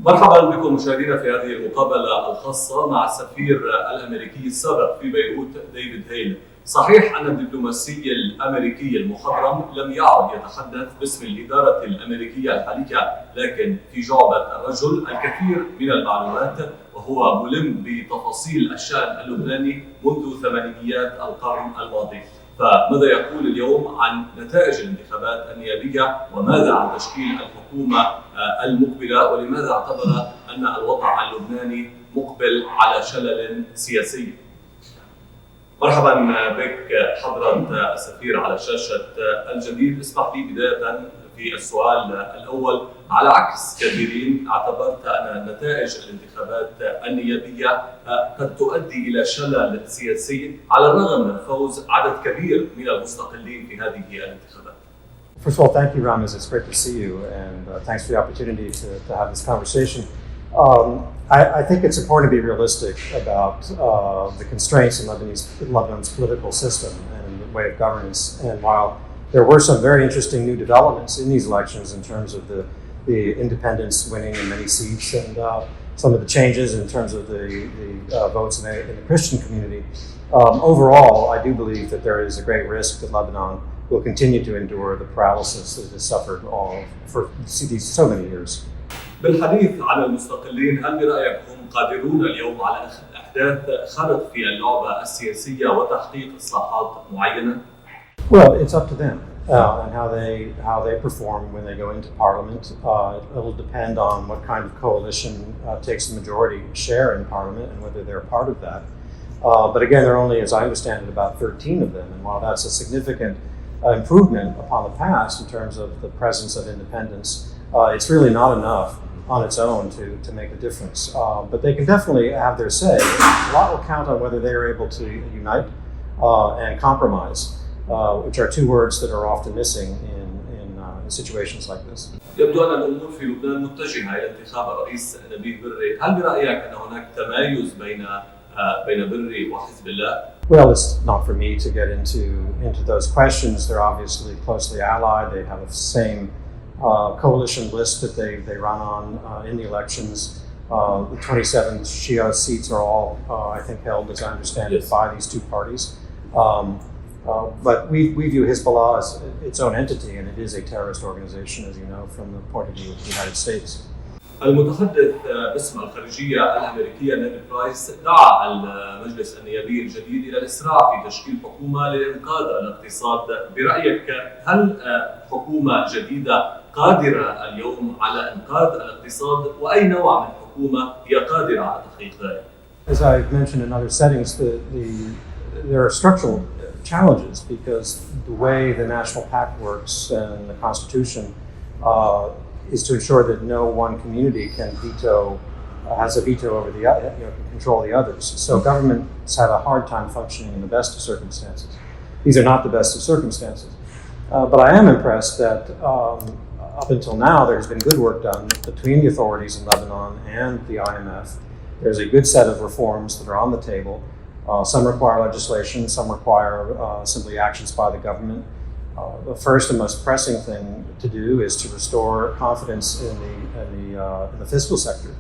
مرحبا بكم مشاهدينا في هذه المقابلة الخاصة مع السفير الاميركي السابق في بيروت ديفيد هيل. صحيح أن الدبلوماسي الامريكي المخضرم لم يعد يتحدث باسم الإدارة الامريكية الحالية، لكن في جعبة الرجل الكثير من المعلومات، وهو ملم بتفاصيل الشأن اللبناني منذ ثمانينيات القرن الماضي. فماذا يقول اليوم عن نتائج الانتخابات النيابية، وماذا عن تشكيل الحكومة المقبلة، ولماذا اعتبر أن الوضع اللبناني مقبل على شلل سياسي؟ مرحبا بك حضرة السفير على شاشة الجديد. اسمح لي بداية في السؤال الأول، على عكس كثيرين اعتبرت أن نتائج الانتخابات النيابية قد تؤدي إلى شلل سياسي على الرغم من فوز عدد كبير من المستقلين في هذه الانتخابات. First of all, thank you, Ramez. It's great to see you, and thanks for the opportunity to have this conversation. I think it's important to be realistic about the constraints in Lebanon's political system and the way of governance. And while there were some very interesting new developments in these elections in terms of the independents winning in many seats and some of the changes in terms of the votes in the Christian community, overall, I do believe that there is a great risk that Lebanon will continue to endure the paralysis that it has suffered for these so many years. بالحديث عن المستقلين، هل برأيك هم قادرون اليوم على إحداث خرق في اللعبة السياسية وتحقيق إصلاحات معينة؟ Well, it's up to them and how they perform when they go into parliament. It will depend on what kind of coalition takes the majority share in parliament and whether they're a part of that. But again, there are only, as I understand it, about 13 of them. And while that's a significant improvement upon the past in terms of the presence of independence, it's really not enough on its own to make a difference. But they can definitely have their say. A lot will count on whether they are able to unite and compromise, which are two words that are often missing in situations like this. يبدو أن الأمور في لبنان متجهة إلى انتخاب الرئيس نبيه بري. هل برأيك أن هناك تمايز بين بري وحزب الله؟ Well, it's not for me to get into those questions. They're obviously closely allied. They have the same coalition list that they run on in the elections. The 27 Shia seats are all, I think, held, as I understand it, by these two parties. But we view Hezbollah as its own entity, and it is a terrorist organization, as you know, from the point of view of the United States. المتحدث باسم الخارجية الاميركية نيل برايس دعا المجلس النيابي الجديد إلى الإسراع في تشكيل حكومة لإنقاذ الاقتصاد. برأيك هل حكومة جديدة قادرة اليوم على إنقاذ الاقتصاد، وأي نوع من حكومة هي قادرة على تحقيق ذلك؟ As I've mentioned in other settings, there are structural challenges because the way the national pact works and the Constitution is to ensure that no one community has a veto over can control the others. So governments have a hard time functioning in the best of circumstances. These are not the best of circumstances. But I am impressed that up until now there has been good work done between the authorities in Lebanon and the IMF. There's a good set of reforms that are on the table. Some require legislation, some require simply actions by the government. The first and most pressing thing to do is to restore confidence in the fiscal sector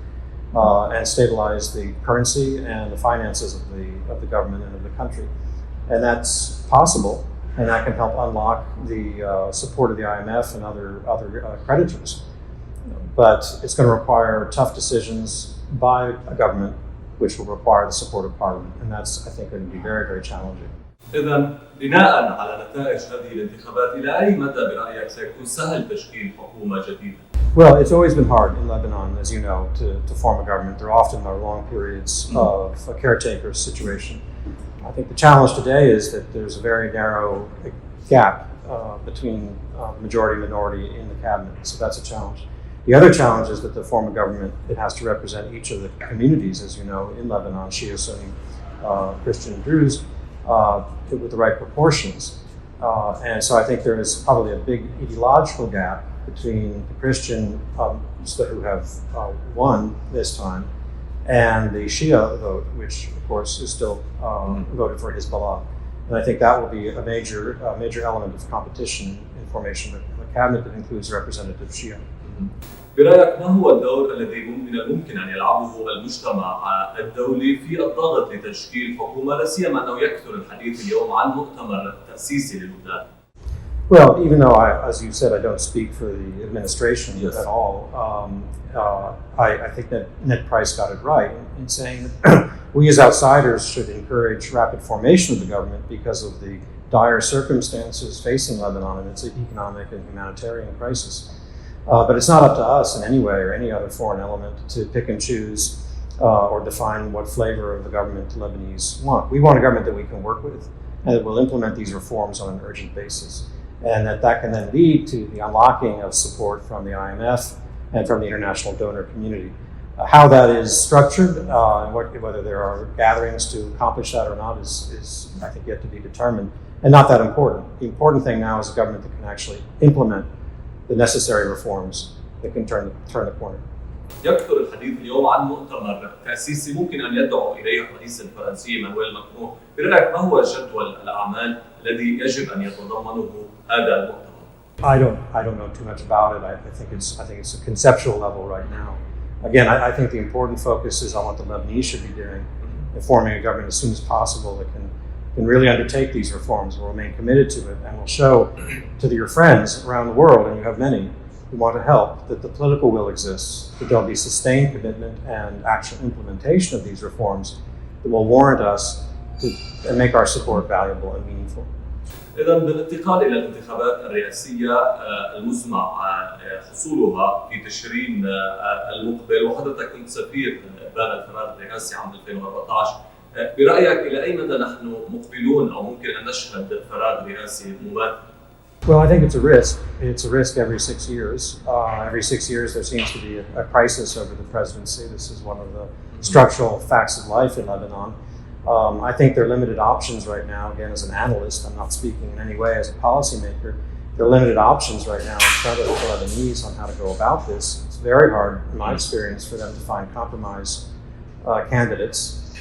and stabilize the currency and the finances of the government and of the country. And that's possible, and that can help unlock the support of the IMF and other creditors. But it's going to require tough decisions by a government, which will require the support of Parliament, and that's, I think, going to be very, very challenging. إذن بناء على نتائج هذه الانتخابات، إلى أي مدى برأيك سيكون سهل تشكيل حكومة جديدة؟ Well, it's always been hard in Lebanon, as you know, to form a government. There often are long periods of a caretaker situation. I think the challenge today is that there's a very narrow gap between majority and minority in the cabinet, so that's a challenge. The other challenge is that to form a government, it has to represent each of the communities, as you know, in Lebanon, Shia, Sunni, Christian, and Druze, with the right proportions. And so I think there is probably a big ideological gap between the Christians who have won this time and the Shia vote, which of course is still voted for Hezbollah. And I think that will be a major element of competition in formation of a cabinet that includes representative Shia. برأيك ما هو الدور الذي من الممكن أن يلعبه المجتمع الدولي في الضغط لتشكيل حكومة، لا سيما أنه يكثر الحديث اليوم عن مؤتمر تأسيسي للبنان؟ Well, even though, as you said, I don't speak for the administration at all, I think that Ned Price got it right in saying that we as outsiders should encourage rapid formation of the government because of the dire circumstances facing Lebanon and its economic and humanitarian crisis. But it's not up to us in any way or any other foreign element to pick and choose or define what flavor of the government the Lebanese want. We want a government that we can work with and that will implement these reforms on an urgent basis. And that can then lead to the unlocking of support from the IMF and from the international donor community. How that is structured, whether there are gatherings to accomplish that or not is, I think, yet to be determined, and not that important. The important thing now is a government that can actually implement the necessary reforms that can turn the corner. يكثر الحديث اليوم عن مؤتمر تأسيسي ممكن أن يدعو إليه الرئيس الفرنسي مانويل ماكرون. برأيك ما هو جدول الأعمال الذي يجب أن يتضمنه هذا المؤتمر؟ I don't know too much about it. I think it's a conceptual level right now. Again, I think the important focus is on what the Lebanese should be doing, and forming a government as soon as possible that can really undertake these reforms, will remain committed to it, and will show to your friends around the world, and you have many who want to help, that the political will exists, that there'll be sustained commitment and actual implementation of these reforms that will warrant us to make our support valuable and meaningful. إذا بالانتقال إلى الانتخابات الرئاسية المزمع حصولها في تشرين المقبل، وحضرتك كنت سفير بان الفراغ الرئاسي عام 2014، برأيك إلى أي مدى نحن مقبلون أو ممكن أن نشهد فراغ رئاسي مماثل؟ Well, I think it's a risk. It's a risk every 6 years. Every 6 years there seems to be a crisis over the presidency. This is one of the structural facts of life in Lebanon. I think there are limited options right now. Again, as an analyst, I'm not speaking in any way as a policymaker. There are limited options right now in front of the Lebanese on how to go about this. It's very hard, in my experience, for them to find compromise candidates.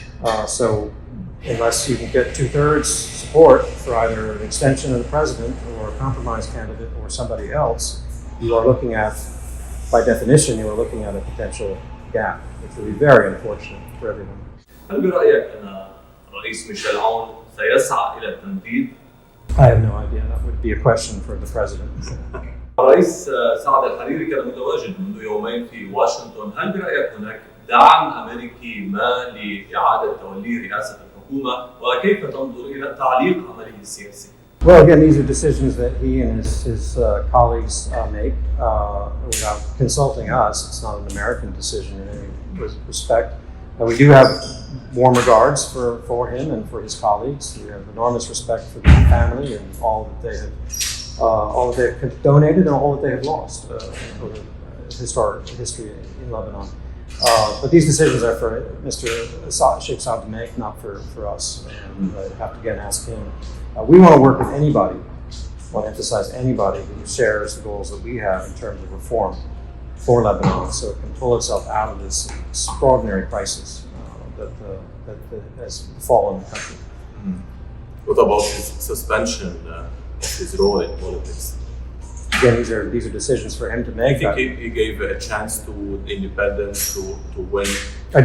So unless you can get 2/3 support for either an extension of the president or a compromise candidate or somebody else, you are looking at, by definition, you are looking at a potential gap, which will be very unfortunate for everyone. هل برأيك أن الرئيس ميشيل عون سيسعى إلى التمديد؟ I have no idea. That would be a question for the president. الرئيس سعد الحريري كان متواجد منذ يومين في واشنطن. هل برأيك هناك دعم أمريكي ما لإعادة تولي رئاسة الحكومة، وكيف تنظر إلى تعليق عمله السياسي؟ Well, again, these are decisions that he and his colleagues make without consulting us. It's not an American decision in any respect. We do have warm regards for him and for his colleagues. We have enormous respect for the family and all that they have donated and all that they have lost for the historic history in Lebanon. But these decisions are for Mr. Sheikh Saud to make, not for us. And I have to again ask him. We want to work with anybody. I want to emphasize anybody who shares the goals that we have in terms of reform for Lebanon, so it can pull itself out of this extraordinary crisis that has befallen the country. What about his suspension of his role in politics? Again, these are decisions for him to make. I think he gave a chance to the independents to win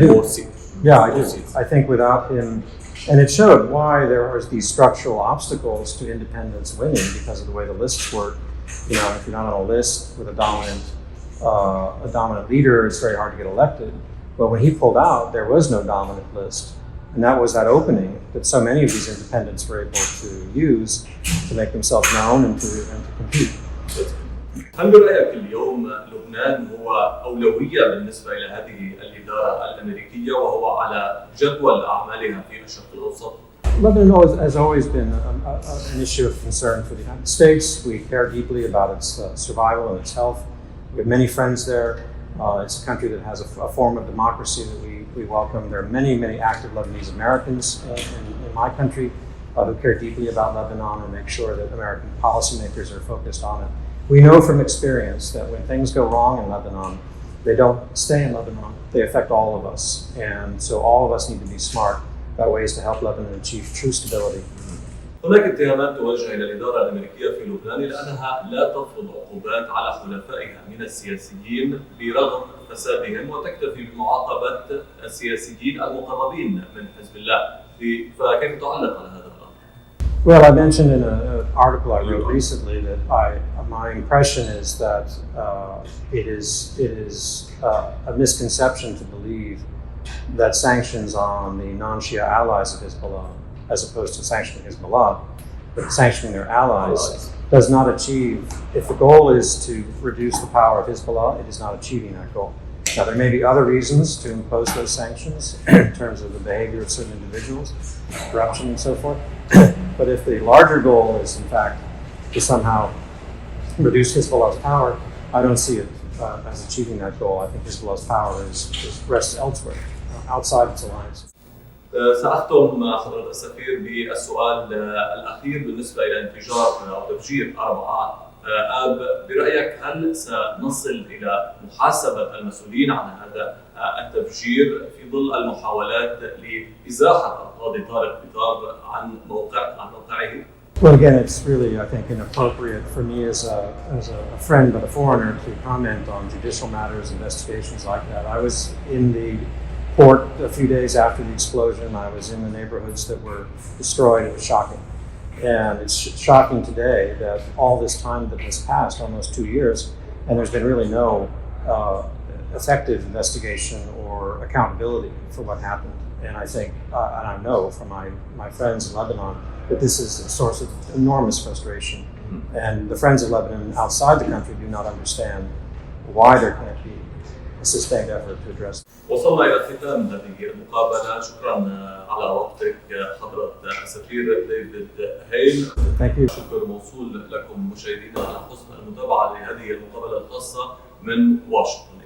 more seats. Yeah, I do. I think without him, and it showed why there are these structural obstacles to independents winning because of the way the lists work. You know, if you're not on a list with a dominant leader, it's very hard to get elected. But when he pulled out, there was no dominant list. And that was that opening that so many of these independents were able to use to make themselves known and to compete. هل برأيك اليوم لبنان هو أولوية بالنسبة إلى هذه الإدارة الأمريكية وهو على جدول أعمالها في الشرق الأوسط؟ Lebanon has always been an issue of concern for the United States. We care deeply about its survival and its health. We have many friends there. It's a country that has a form of democracy that we welcome. There are many, many active Lebanese Americans in my country who care deeply about Lebanon and make sure that American policymakers are focused on it. We know from experience that when things go wrong in Lebanon, they don't stay in Lebanon. They affect all of us. And so all of us need to be smart about ways to help Lebanon achieve true stability. هناك اتهامات توجه إلى الإدارة الأمريكية في لبنان لأنها لا تفرض عقوبات على حلفائها من السياسيين برغم فسادهم، وتكتفي بمعاقبة السياسيين المقربين من حزب الله. فكيف تعلق على هذا الأمر؟ Well, I mentioned in an article I wrote recently that my impression is that it is a misconception to believe that sanctions on the non-Shia allies of Hezbollah, as opposed to sanctioning Hezbollah, but sanctioning their allies, does not achieve, if the goal is to reduce the power of Hezbollah, it is not achieving that goal. Now, there may be other reasons to impose those sanctions in terms of the behavior of certain individuals, corruption and so forth. But if the larger goal is, in fact, to somehow reduce Hezbollah's power, I don't see it as achieving that goal. I think Hezbollah's power rests elsewhere, outside its alliance. سأختم حضرة السفير بالسؤال الأخير بالنسبة إلى انفجار أو تفجير 4 آب. برأيك هل سنصل إلى محاسبة المسؤولين عن هذا التفجير في ظل المحاولات لإزاحة القاضي طارق بطار عن موقعه؟ Well, again, it's really, I think, inappropriate for me as a friend but a foreigner to comment on judicial matters, investigations like that. I was in the port a few days after the explosion. I was in the neighborhoods that were destroyed. It was shocking. And it's shocking today that all this time that has passed, almost 2 years, and there's been really no effective investigation or accountability for what happened. And I think, and I know from my friends in Lebanon, that this is a source of enormous frustration. And the friends of Lebanon outside the country do not understand why there can't be a sustained effort to address it. وصلنا إلى ختام هذه المقابلة. شكرا على وقتك حضرة السفير ديفيد هيل. شكر موصول لكم مشاهدينا على حسن المتابعة لهذه المقابلة الخاصة من واشنطن.